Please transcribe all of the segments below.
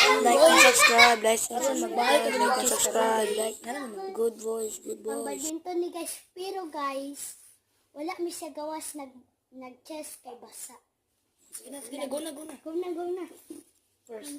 Like and subscribe. Like and Karon subscribe. magbahay ka Like ng and kiss subscribe. karon. Like good voice. Good Ang voice. badminton ni guys. Pero guys, wala mi siya gawas nag-chess kay basa. Sige na, go na. Go na. First.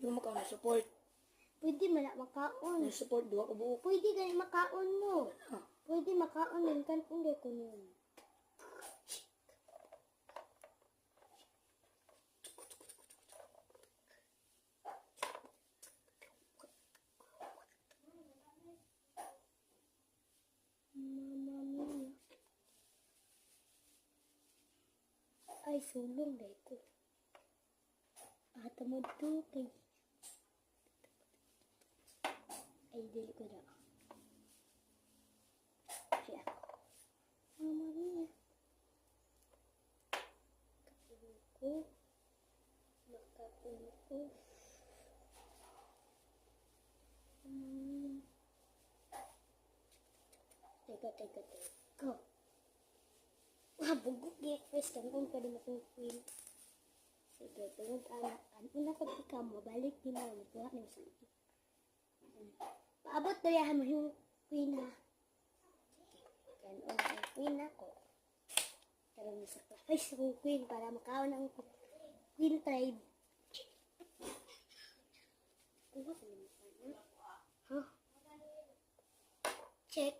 Yung makaon na support. Pwede man na makaon. Yung support duha ka buok. Pwede gani makaon mo. Pwede makaon yun kan kung ko nun. Mama mia. Ay, sulong na ito. Ata mo tuking. Ay, dili ko na. Siya. Mama mia. Makapuno ko. Teka. Wah, bugok gi. First time kung pwede mo kong queen. Sige, tulog ang una pag ikaw mo, balik din mo. Magbuhat na sa ito. Paabot na yahan mo yung queen ha. Kanon ang queen ako. Karon na sacrifice akong queen para makaon ang queen tribe. Kuha ko naman sana. Ha? Check.